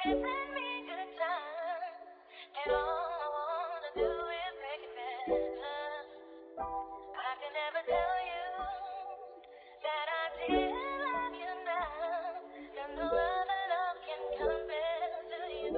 bring me good time, and all I wanna do is make it better. I can never tell you that I did love you now, and no other love can compare to you.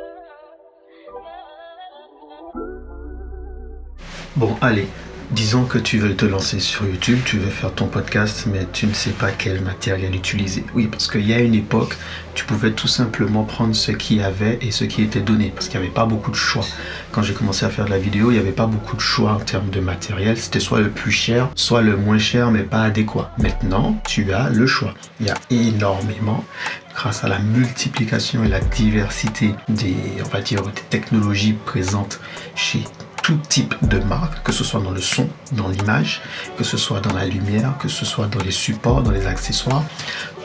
Bon, allez, disons que tu veux te lancer sur YouTube, tu veux faire ton podcast, mais tu ne sais pas quel matériel utiliser. Oui, parce qu'il y a une époque, tu pouvais tout simplement prendre ce qu'il y avait et ce qui était donné, parce qu'il n'y avait pas beaucoup de choix. Quand j'ai commencé à faire de la vidéo, il n'y avait pas beaucoup de choix en termes de matériel. C'était soit le plus cher, soit le moins cher, mais pas adéquat. Maintenant, tu as le choix. Il y a énormément, grâce à la multiplication et la diversité des technologies présentes chez tout type de marque, que ce soit dans le son, dans l'image, que ce soit dans la lumière, que ce soit dans les supports, dans les accessoires.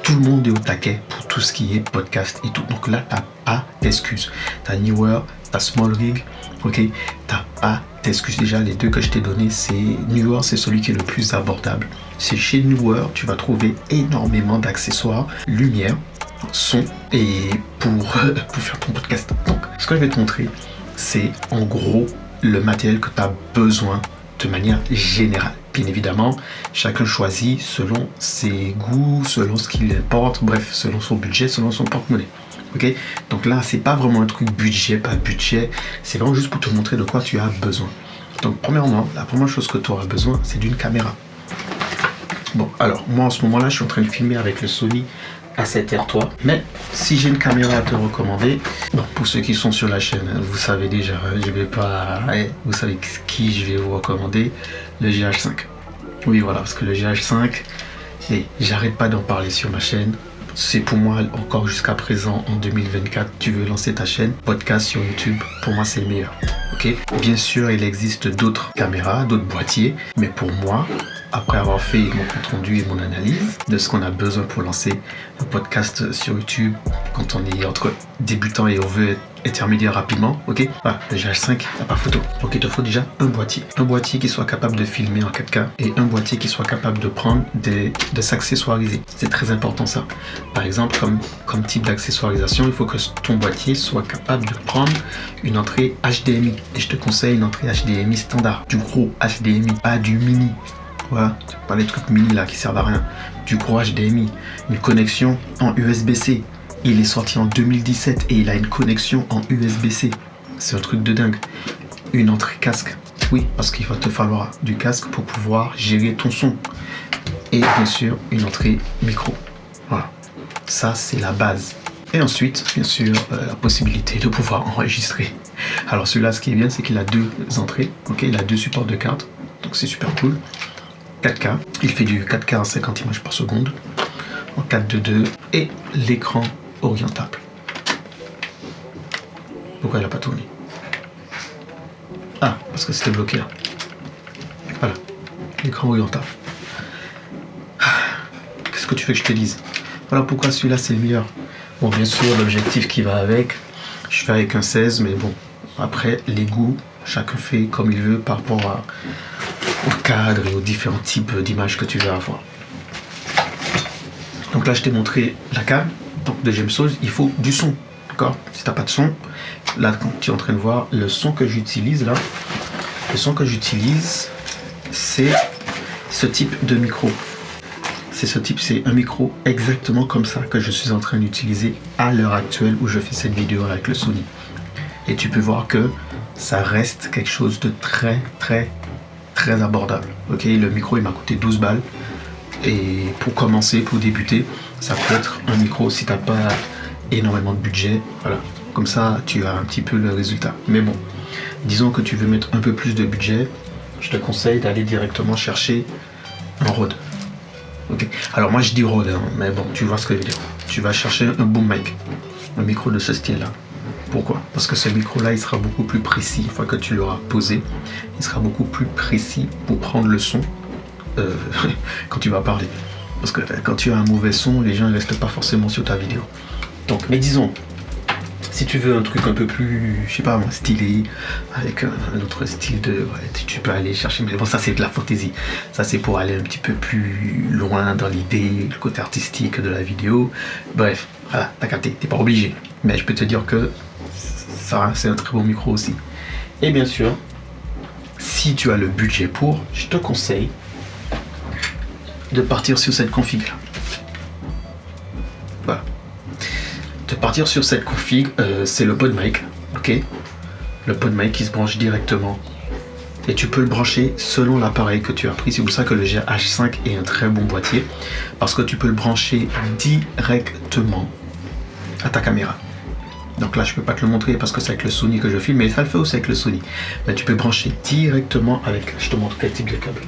Tout le monde est au taquet pour tout ce qui est podcast et tout. Donc là, tu n'as pas d'excuses. Tu as Neewer, tu as Small Rig, ok? Tu n'as pas d'excuses. Déjà, les deux que je t'ai donnés, c'est Neewer, c'est celui qui est le plus abordable. C'est chez Neewer, tu vas trouver énormément d'accessoires, lumière, son et pour faire ton podcast. Donc, ce que je vais te montrer, c'est en gros le matériel que tu as besoin de manière générale. Bien évidemment, chacun choisit selon ses goûts, selon ce qu'il importe, bref, selon son budget, selon son porte-monnaie. Ok? Donc là, c'est pas vraiment un truc budget, pas budget, c'est vraiment juste pour te montrer de quoi tu as besoin. Donc premièrement, la première chose que tu auras besoin, c'est d'une caméra. Bon, alors moi en ce moment-là, je suis en train de filmer avec le Sony A7R3, mais si j'ai une caméra à te recommander, bon, pour ceux qui sont sur la chaîne, vous savez déjà, je vais pas, vous savez qui je vais vous recommander, le GH5. Oui, voilà, parce que le GH5, et j'arrête pas d'en parler sur ma chaîne. C'est pour moi encore jusqu'à présent en 2024, tu veux lancer ta chaîne podcast sur YouTube, pour moi c'est le meilleur. Ok, bien sûr il existe d'autres caméras, d'autres boîtiers, mais pour moi, après avoir fait mon compte rendu et mon analyse de ce qu'on a besoin pour lancer un podcast sur YouTube quand on est entre débutant et on veut être intermédiaire rapidement, ok? Voilà, le GH5, t'as pas photo. Donc il te faut déjà un boîtier qui soit capable de filmer en 4K et un boîtier qui soit capable de prendre de s'accessoiriser. C'est très important ça. Par exemple, comme type d'accessoirisation, il faut que ton boîtier soit capable de prendre une entrée HDMI. Et je te conseille une entrée HDMI standard, du gros HDMI, pas du mini. Voilà, pas les trucs mini là qui servent à rien. Du gros HDMI, une connexion en USB-C. Il est sorti en 2017 et il a une connexion en USB-C. C'est un truc de dingue. Une entrée casque. Oui, parce qu'il va te falloir du casque pour pouvoir gérer ton son. Et bien sûr, une entrée micro. Voilà. Ça, c'est la base. Et ensuite, bien sûr, la possibilité de pouvoir enregistrer. Alors celui-là, ce qui est bien, c'est qu'il a deux entrées. Ok, il a deux supports de carte. Donc c'est super cool. 4K, il fait du 4K à 50 images par seconde en 4:2 et l'écran orientable. Pourquoi il n'a pas tourné? Ah, parce que c'était bloqué là. Voilà, l'écran orientable. Qu'est-ce que tu veux que je te dise? Voilà pourquoi celui-là c'est le meilleur. Bon, bien sûr, l'objectif qui va avec, je fais avec un 16, mais bon, après les goûts, chacun fait comme il veut par rapport au cadre et aux différents types d'images que tu veux avoir. Donc là, je t'ai montré la cam. Donc, deuxième chose, il faut du son. D'accord? Si tu n'as pas de son, là, quand tu es en train de voir le son que j'utilise là, le son que j'utilise, c'est ce type de micro. C'est un micro exactement comme ça que je suis en train d'utiliser à l'heure actuelle où je fais cette vidéo avec le Sony. Et tu peux voir que ça reste quelque chose de très, très, très abordable. Ok, le micro il m'a coûté 12 balles et pour commencer, pour débuter, ça peut être un micro si t'as pas énormément de budget. Voilà, comme ça tu as un petit peu le résultat. Mais bon, disons que tu veux mettre un peu plus de budget, je te conseille d'aller directement chercher un Rode. Ok, alors moi je dis Rode, hein, mais bon, tu vois ce que je veux dire. Tu vas chercher un boom mic, un micro de ce style là. Pourquoi? Parce que ce micro-là, il sera beaucoup plus précis. Une fois que tu l'auras posé, il sera beaucoup plus précis pour prendre le son quand tu vas parler. Parce que quand tu as un mauvais son, les gens ne restent pas forcément sur ta vidéo. Donc, mais disons, si tu veux un truc un peu plus, je sais pas, stylé, avec un autre style de... Ouais, tu peux aller chercher, mais bon, ça c'est de la fantaisie. Ça c'est pour aller un petit peu plus loin dans l'idée, le côté artistique de la vidéo. Bref, voilà, t'as capté, t'es pas obligé. Mais je peux te dire que ça, c'est un très bon micro aussi. Et bien sûr, si tu as le budget pour, je te conseille de partir sur cette config-là. Voilà. De partir sur cette config, c'est le PodMic, ok? Le PodMic qui se branche directement. Et tu peux le brancher selon l'appareil que tu as pris. C'est pour ça que le GH5 est un très bon boîtier. Parce que tu peux le brancher directement à ta caméra. Donc là, je ne peux pas te le montrer parce que c'est avec le Sony que je filme, mais ça le fait aussi avec le Sony. Mais tu peux brancher directement avec... Je te montre quel type de câble.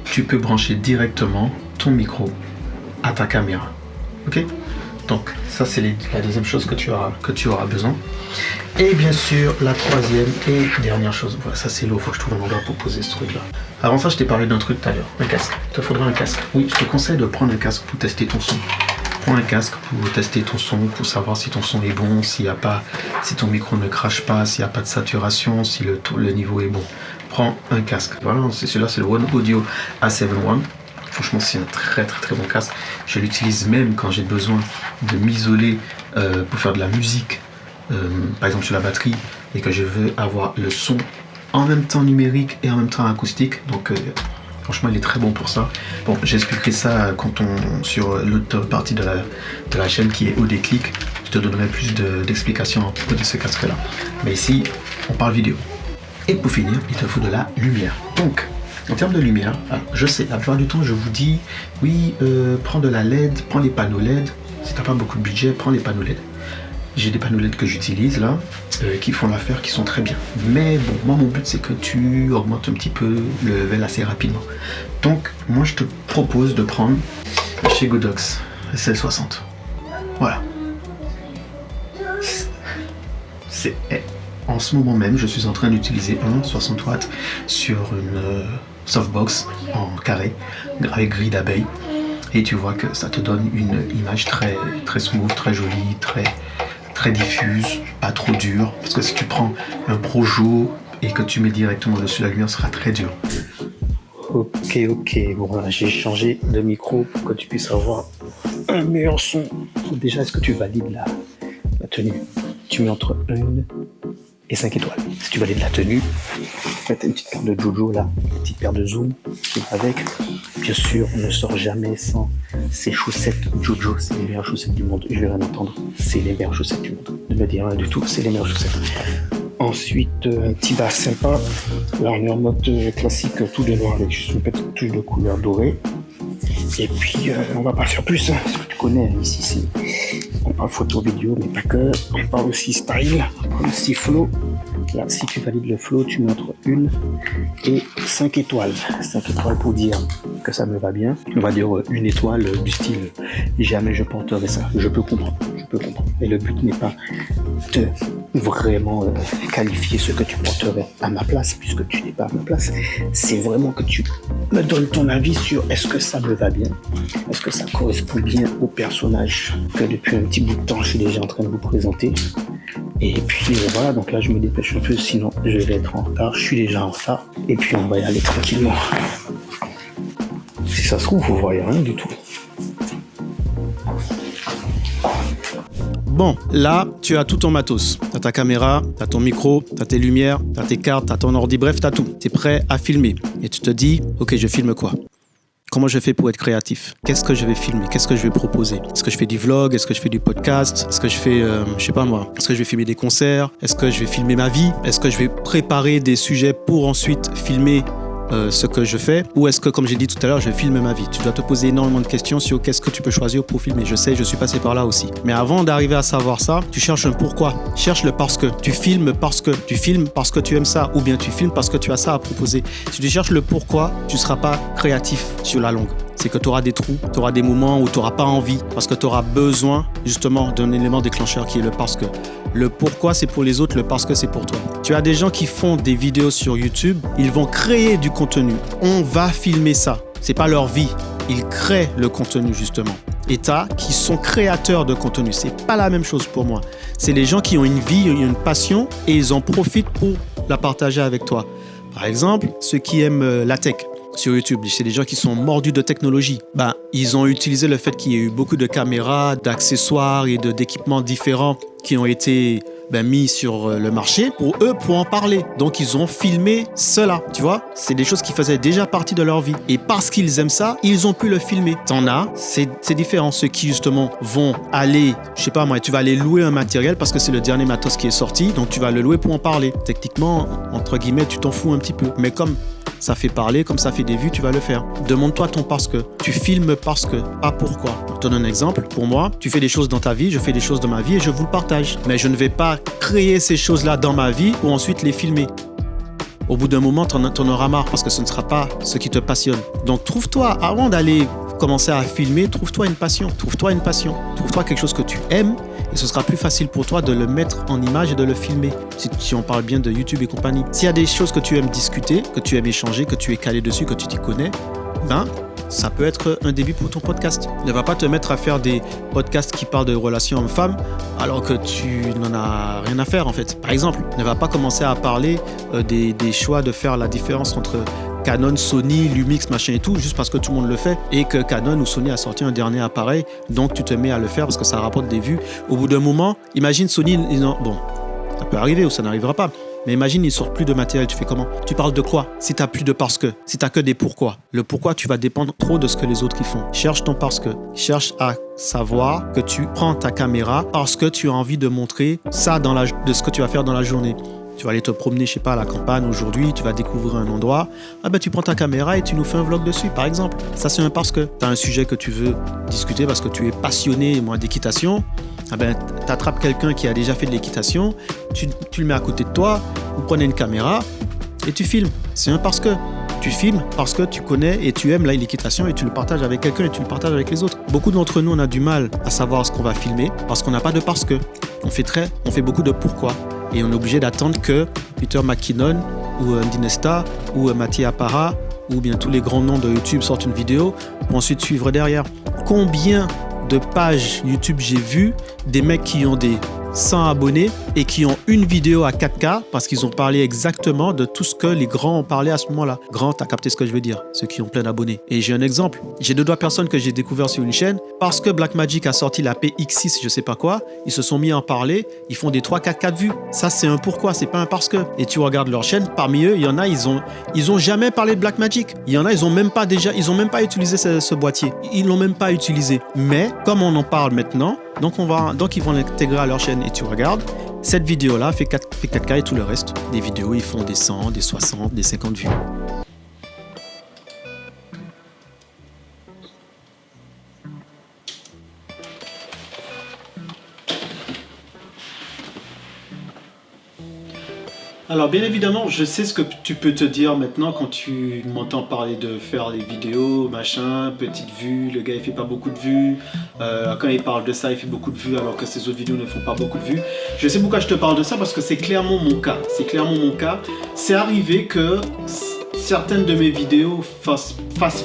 Tu peux brancher directement ton micro à ta caméra. Ok? Donc ça, c'est la deuxième chose que tu auras besoin. Et bien sûr, la troisième et dernière chose. Voilà, ça c'est l'eau, il faut que je trouve un endroit pour poser ce truc-là. Avant ça, je t'ai parlé d'un truc tout à l'heure. Un casque. Il te faudra un casque. Oui, je te conseille de prendre un casque pour tester ton son. Prends un casque pour tester ton son, pour savoir si ton son est bon, si ton micro ne crache pas, s'il n'y a pas de saturation, si le niveau est bon. Prends un casque. Voilà, c'est celui-là, c'est le One Audio A7 I. Franchement, c'est un très très très bon casque. Je l'utilise même quand j'ai besoin de m'isoler pour faire de la musique, par exemple sur la batterie, et que je veux avoir le son en même temps numérique et en même temps acoustique. Donc franchement, il est très bon pour ça. Bon, j'expliquerai ça sur l'autre partie de la chaîne qui est au déclic. Je te donnerai plus d'explications à propos de ce casque-là. Mais ici, on parle vidéo. Et pour finir, il te faut de la lumière. Donc, en termes de lumière, je sais, la plupart du temps, je vous dis, oui, prends de la LED, prends les panneaux LED. Si tu n'as pas beaucoup de budget, prends les panneaux LED. J'ai des panneaux LED que j'utilise là, qui font l'affaire, qui sont très bien. Mais bon, moi, mon but, c'est que tu augmentes un petit peu le level assez rapidement. Donc, moi, je te propose de prendre chez Godox SL60. Voilà. En ce moment même, je suis en train d'utiliser un 60 watts sur une softbox en carré avec grille d'abeille, et tu vois que ça te donne une image très très smooth, très jolie, très diffuse, pas trop dure, parce que si tu prends un Projo et que tu mets directement dessus, la lumière sera très dure. Ok, bon voilà, j'ai changé de micro pour que tu puisses avoir un meilleur son. Déjà, est-ce que tu valides la tenue? Tu mets entre 1 et 5 étoiles. Si tu valides la tenue, tu as une petite paire de Jojo là, une petite paire de Zoom qui va avec. Bien sûr, on ne sort jamais sans ces chaussettes Jojo. C'est les meilleures chaussettes du monde. Je vais rien entendre. C'est les meilleures chaussettes du monde. Ne me dis rien du tout, c'est les meilleures chaussettes. Ensuite, un petit bas sympa. Là, on est en mode classique, tout de noir avec juste une petite touche de couleur dorée. Et puis, on va pas faire plus, hein, parce que tu connais, ici, on parle photo, vidéo, mais pas que. On parle aussi style, on parle aussi flow. Là, si tu valides le flow, tu mets entre 1 et 5 étoiles. 5 étoiles pour dire que ça me va bien. On va dire 1 étoile du style, jamais je porterai ça. Je peux comprendre. Mais le but n'est pas de vraiment qualifier ce que tu porterais à ma place, puisque tu n'es pas à ma place. C'est vraiment que tu me donnes ton avis sur est-ce que ça me va bien, est-ce que ça correspond bien au personnage que depuis un petit bout de temps je suis déjà en train de vous présenter. Et puis voilà, donc là je me dépêche un peu, sinon je vais être en retard. Je suis déjà en retard, et puis on va y aller tranquillement. Si ça se trouve, vous voyez rien du tout. Bon, là, tu as tout ton matos. Tu as ta caméra, tu as ton micro, tu as tes lumières, tu as tes cartes, tu as ton ordi, bref, tu as tout. Tu es prêt à filmer. Et tu te dis, ok, je filme quoi? Comment je fais pour être créatif? Qu'est-ce que je vais filmer? Qu'est-ce que je vais proposer? Est-ce que je fais du vlog? Est-ce que je fais du podcast? Est-ce que je fais, je sais pas moi, est-ce que je vais filmer des concerts? Est-ce que je vais filmer ma vie? Est-ce que je vais préparer des sujets pour ensuite filmer ce que je fais, ou est-ce que, comme j'ai dit tout à l'heure, je filme ma vie? Tu dois te poser énormément de questions sur qu'est-ce que tu peux choisir pour filmer. Je sais, je suis passé par là aussi. Mais avant d'arriver à savoir ça, tu cherches un pourquoi. Cherche le parce que. Tu filmes parce que tu aimes ça, ou bien tu filmes parce que tu as ça à proposer. Si tu cherches le pourquoi, tu ne seras pas créatif sur la longue. C'est que tu auras des trous, tu auras des moments où tu n'auras pas envie, parce que tu auras besoin justement d'un élément déclencheur qui est le parce que. Le pourquoi, c'est pour les autres, le parce que, c'est pour toi. Tu as des gens qui font des vidéos sur YouTube, ils vont créer du contenu. On va filmer ça. C'est pas leur vie. Ils créent le contenu justement. Et t'as qui sont créateurs de contenu. C'est pas la même chose pour moi. C'est les gens qui ont une vie, une passion, et ils en profitent pour la partager avec toi. Par exemple, ceux qui aiment la tech sur YouTube, c'est des gens qui sont mordus de technologie. Ils ont utilisé le fait qu'il y ait eu beaucoup de caméras, d'accessoires et d'équipements différents qui ont été mis sur le marché pour eux, pour en parler. Donc, ils ont filmé cela, tu vois. C'est des choses qui faisaient déjà partie de leur vie. Et parce qu'ils aiment ça, ils ont pu le filmer. T'en as, c'est différent. Ceux qui, justement, vont aller, je sais pas moi, tu vas aller louer un matériel parce que c'est le dernier matos qui est sorti, donc tu vas le louer pour en parler. Techniquement, entre guillemets, tu t'en fous un petit peu. Mais comme ça fait parler, comme ça fait des vues, tu vas le faire. Demande-toi ton parce que. Tu filmes parce que, pas pourquoi. Je te donne un exemple. Pour moi, tu fais des choses dans ta vie, je fais des choses dans ma vie et je vous le partage. Mais je ne vais pas créer ces choses-là dans ma vie pour ensuite les filmer. Au bout d'un moment, t'en auras marre parce que ce ne sera pas ce qui te passionne. Donc, trouve-toi, avant d'aller commencer à filmer, trouve-toi une passion. Trouve-toi une passion. Trouve-toi quelque chose que tu aimes et ce sera plus facile pour toi de le mettre en image et de le filmer. Si on parle bien de YouTube et compagnie. S'il y a des choses que tu aimes discuter, que tu aimes échanger, que tu es calé dessus, que tu t'y connais, ça peut être un début pour ton podcast. Ne va pas te mettre à faire des podcasts qui parlent de relations hommes-femmes alors que tu n'en as rien à faire en fait. Par exemple, ne va pas commencer à parler des choix de faire la différence entre Canon, Sony, Lumix, machin et tout, juste parce que tout le monde le fait et que Canon ou Sony a sorti un dernier appareil, donc tu te mets à le faire parce que ça rapporte des vues. Au bout d'un moment, imagine Sony, bon, ça peut arriver ou ça n'arrivera pas. Mais imagine, ils sortent plus de matériel, tu fais comment? Tu parles de quoi? Si tu n'as plus de parce que, si tu n'as que des pourquoi. Le pourquoi, tu vas dépendre trop de ce que les autres y font. Cherche ton parce que. Cherche à savoir que tu prends ta caméra parce que tu as envie de montrer ça de ce que tu vas faire dans la journée. Tu vas aller te promener, je sais pas, à la campagne aujourd'hui, tu vas découvrir un endroit. Tu prends ta caméra et tu nous fais un vlog dessus, par exemple. Ça, c'est un parce que. Tu as un sujet que tu veux discuter parce que tu es passionné, moi, d'équitation. Tu attrapes quelqu'un qui a déjà fait de l'équitation, tu le mets à côté de toi, vous prenez une caméra et tu filmes. C'est un parce que. Tu filmes parce que tu connais et tu aimes l'équitation et tu le partages avec quelqu'un et tu le partages avec les autres. Beaucoup d'entre nous, on a du mal à savoir ce qu'on va filmer parce qu'on n'a pas de parce que. On fait beaucoup de pourquoi. Et on est obligé d'attendre que Peter McKinnon ou Dinesta ou Mathieu Appara ou bien tous les grands noms de YouTube sortent une vidéo pour ensuite suivre derrière. Combien de pages YouTube j'ai vu des mecs qui ont des 100 abonnés et qui ont une vidéo à 4K parce qu'ils ont parlé exactement de tout ce que les grands ont parlé à ce moment-là. Grands, t'as capté ce que je veux dire, ceux qui ont plein d'abonnés. Et j'ai un exemple. J'ai 2 personnes que j'ai découvert sur une chaîne parce que Blackmagic a sorti la PX6, je sais pas quoi, ils se sont mis à en parler, ils font des 3-4 vues. Ça, c'est un pourquoi, c'est pas un parce que. Et tu regardes leur chaîne, parmi eux, il y en a, ils ont jamais parlé de Blackmagic. Il y en a, ils ont même pas utilisé ce boîtier. Ils l'ont même pas utilisé. Mais, comme on en parle maintenant, donc ils vont l'intégrer à leur chaîne et tu regardes, cette vidéo-là fait 4K et tout le reste. Des vidéos, ils font des 100, des 60, des 50 vues. Alors bien évidemment, je sais ce que tu peux te dire maintenant quand tu m'entends parler de faire des vidéos, machin, petite vue, le gars il fait pas beaucoup de vues, quand il parle de ça il fait beaucoup de vues alors que ses autres vidéos ne font pas beaucoup de vues. Je sais pourquoi je te parle de ça parce que c'est clairement mon cas, c'est arrivé que certaines de mes vidéos fassent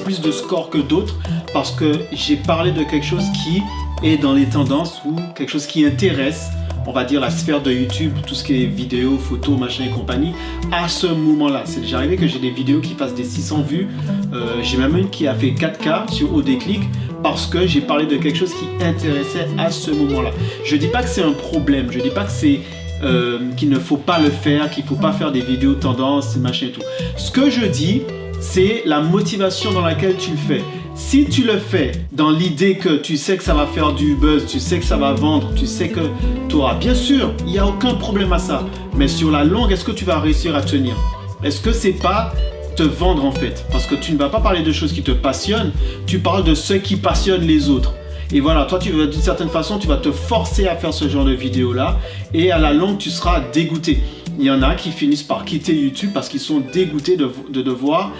plus de score que d'autres parce que j'ai parlé de quelque chose qui est dans les tendances ou quelque chose qui intéresse, on va dire, la sphère de YouTube, tout ce qui est vidéo, photo, machin et compagnie, à ce moment-là. C'est déjà arrivé que j'ai des vidéos qui fassent des 600 vues. J'ai même une qui a fait 4K sur Au Déclic parce que j'ai parlé de quelque chose qui intéressait à ce moment-là. Je dis pas que c'est un problème, je dis pas que c'est qu'il ne faut pas le faire, qu'il faut pas faire des vidéos tendance, machin et tout. Ce que je dis, c'est la motivation dans laquelle tu le fais. Si tu le fais dans l'idée que tu sais que ça va faire du buzz, tu sais que ça va vendre, tu sais que tu auras, bien sûr, il n'y a aucun problème à ça. Mais sur la longue, est-ce que tu vas réussir à tenir? Est-ce que c'est pas te vendre en fait? Parce que tu ne vas pas parler de choses qui te passionnent, tu parles de ce qui passionne les autres. Et voilà, toi, d'une certaine façon, tu vas te forcer à faire ce genre de vidéo-là et à la longue, tu seras dégoûté. Il y en a qui finissent par quitter YouTube parce qu'ils sont dégoûtés de devoir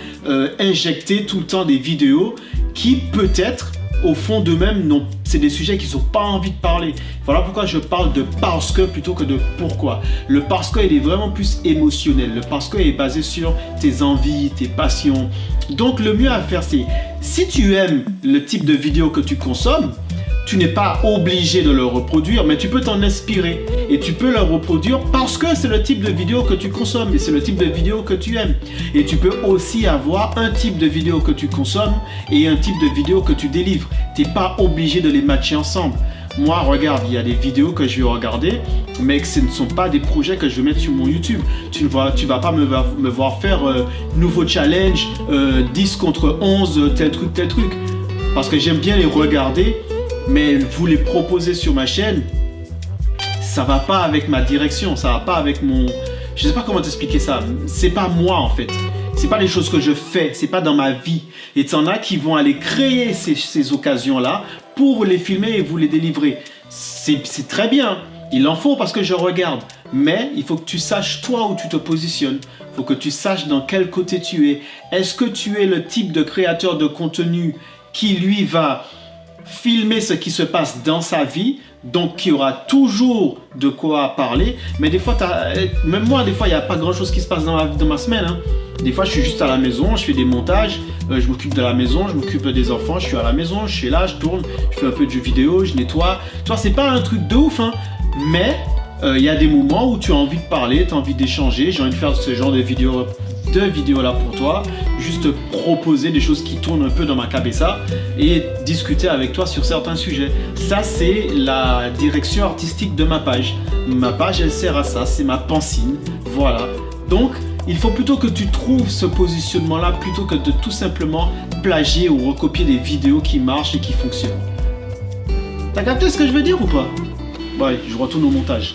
injecter tout le temps des vidéos qui peut-être au fond d'eux-mêmes, c'est des sujets qu'ils n'ont pas envie de parler. Voilà pourquoi je parle de parce que plutôt que de pourquoi. Le parce que, il est vraiment plus émotionnel. Le parce que est basé sur tes envies, tes passions. Donc le mieux à faire, c'est si tu aimes le type de vidéo que tu consommes, tu n'es pas obligé de le reproduire, mais tu peux t'en inspirer et tu peux le reproduire parce que c'est le type de vidéo que tu consommes et c'est le type de vidéo que tu aimes. Et tu peux aussi avoir un type de vidéo que tu consommes et un type de vidéo que tu délivres. Tu n'es pas obligé de les matcher ensemble. Moi, regarde, il y a des vidéos que je vais regarder, mais que ce ne sont pas des projets que je vais mettre sur mon YouTube. Tu vas pas me voir faire nouveau challenge, 10 contre 11, tel truc. Parce que j'aime bien les regarder, mais vous les proposer sur ma chaîne, ça va pas avec ma direction, ça va pas avec mon... Je sais pas comment t'expliquer ça. C'est pas moi en fait. C'est pas les choses que je fais, c'est pas dans ma vie. Et tu en as qui vont aller créer ces occasions-là pour les filmer et vous les délivrer. C'est très bien. Il en faut parce que je regarde. Mais il faut que tu saches toi où tu te positionnes. Il faut que tu saches dans quel côté tu es. Est-ce que tu es le type de créateur de contenu qui lui va filmer ce qui se passe dans sa vie, donc qui aura toujours de quoi parler, mais des fois, même moi, des fois, il n'y a pas grand-chose qui se passe dans ma semaine. Hein. Des fois, je suis juste à la maison, je fais des montages, je m'occupe de la maison, je m'occupe des enfants, je suis à la maison, je suis là, je tourne, je fais un peu de jeux vidéo, je nettoie. Tu vois, c'est pas un truc de ouf, hein, mais il y a des moments où tu as envie de parler, tu as envie d'échanger, j'ai envie de faire ce genre de vidéos là pour toi, juste proposer des choses qui tournent un peu dans ma cabeza et discuter avec toi sur certains sujets. Ça, c'est la direction artistique de ma page. Ma page, elle sert à ça, c'est ma pancine, voilà. Donc, il faut plutôt que tu trouves ce positionnement-là plutôt que de tout simplement plagier ou recopier des vidéos qui marchent et qui fonctionnent. T'as capté ce que je veux dire ou pas? Ouais, je retourne au montage.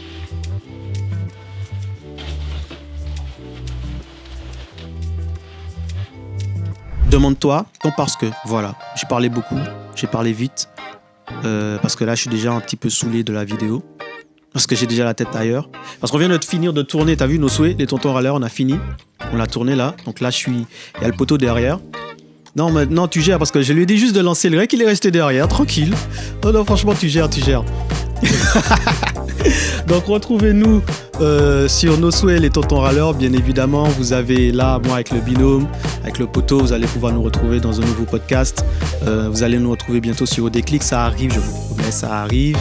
Demande-toi, parce que, voilà, j'ai parlé beaucoup, j'ai parlé vite, parce que là, je suis déjà un petit peu saoulé de la vidéo, parce que j'ai déjà la tête ailleurs, parce qu'on vient de finir de tourner, t'as vu nos souhaits, les tontons râleurs, on a fini, on l'a tourné là, donc là, il y a le poteau derrière. Non, maintenant, tu gères, parce que je lui ai dit juste de lancer le grec, il est resté derrière, tranquille. Oh non, franchement, tu gères. Donc retrouvez-nous sur nos souhaits les tontons râleurs, bien évidemment. Vous avez là, moi avec le binôme, avec le poteau, vous allez pouvoir nous retrouver dans un nouveau podcast. Vous allez nous retrouver bientôt sur Odéclic, ça arrive, je vous promets, ça arrive.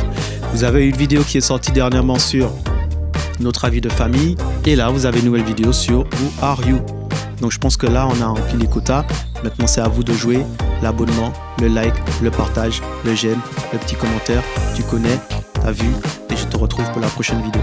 Vous avez une vidéo qui est sortie dernièrement sur notre avis de famille. Et là, vous avez une nouvelle vidéo sur Who Are You. Donc je pense que là, on a rempli les quotas. Maintenant, c'est à vous de jouer. L'abonnement, le like, le partage, le j'aime, le petit commentaire. Tu connais, t'as vu, et je te retrouve pour la prochaine vidéo.